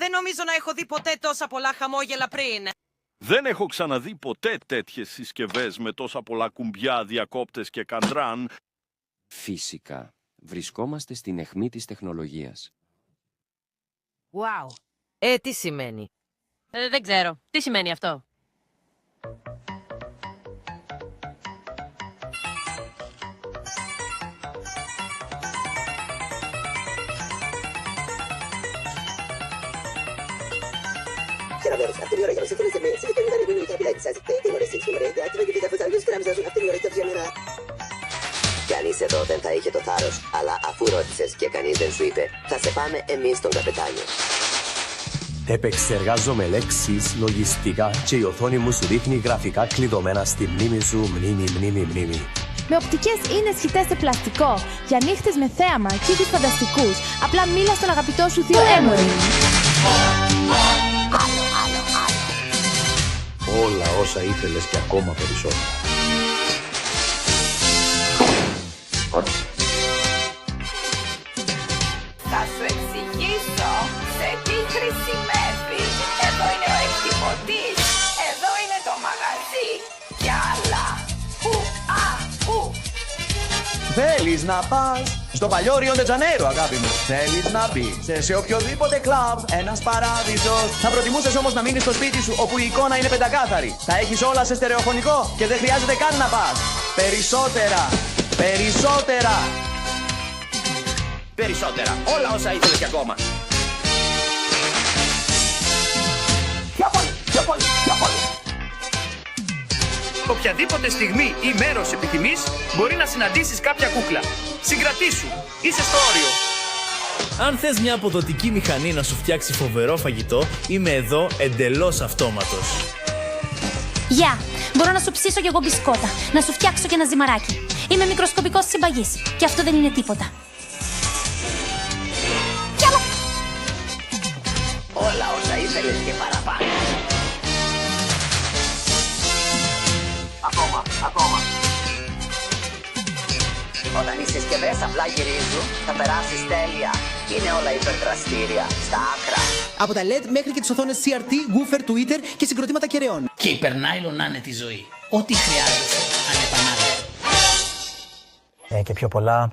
Δεν νομίζω να έχω δει ποτέ τόσα πολλά χαμόγελα πριν. Δεν έχω ξαναδεί ποτέ τέτοιες συσκευές με τόσα πολλά κουμπιά, διακόπτες και καντράν. Φυσικά. Βρισκόμαστε στην αιχμή της τεχνολογίας. Wow. Τι σημαίνει? Δεν ξέρω. Τι σημαίνει αυτό? Chiaro vero, a tenere che se tenete me, se deve dare quindi capilezza, se te vorresti sumere, attivare da fare gli scrambi su a tenere che avviene. Κανείς εδώ δεν θα είχε το θάρρος, αλλά αφού ρώτησες και κανείς δεν σου είπε, θα σε πάμε εμείς τον καπετάνιο. Επεξεργάζομαι λέξεις, λογιστικά και η οθόνη μου σου δείχνει γραφικά κλειδωμένα στη μνήμη σου, μνήμη. Με οπτικές ίνες χυτές σε πλαστικό, για νύχτες με θέαμα και ήχους φανταστικούς. Απλά μίλα στον αγαπητό σου θείο Έμορι. Όλα όσα ήθελες και ακόμα περισσότερα. Θα σου εξηγήσω σε τι χρησιμεύει. Εδώ είναι ο εκτυπωτής, εδώ είναι το μαγαζί και άλλα. Θέλεις να πας στο παλιό Ριο ντε Τζανέιρο, αγάπη μου. Θέλεις να μπεις σε οποιοδήποτε κλαμπ, ένας παράδεισος. Θα προτιμούσες όμως να μείνεις στο σπίτι σου, όπου η εικόνα είναι πεντακάθαρη. Θα έχεις όλα σε στερεοφωνικό και δεν χρειάζεται καν να πας. Περισσότερα. Όλα όσα ήθελες και ακόμα. Πιο πολύ. Οποιαδήποτε στιγμή ή μέρος επιθυμείς, μπορεί να συναντήσεις κάποια κούκλα. Συγκρατήσου. Είσαι στο όριο. Αν θες μια αποδοτική μηχανή να σου φτιάξει φοβερό φαγητό, είμαι εδώ εντελώς αυτόματος. Γεια! Μπορώ να σου ψήσω κι εγώ μπισκότα, να σου φτιάξω και ένα ζυμαράκι. Είμαι μικροσκοπικός συμπαγής και αυτό δεν είναι τίποτα. Όλα όσα ήθελες και παραπάνω. Ακόμα. Όταν οι συσκευές απλά γυρίζουν, θα περάσεις τέλεια. Είναι όλα υπερδραστήρια, στα άκρα. Από τα LED μέχρι και τις οθόνες CRT, woofer, Twitter και συγκροτήματα κεραιών. Και υπερνάιλον να είναι τη ζωή. Ό,τι χρειάζεσαι, ανεπανάληπτα. Και πιο πολλά.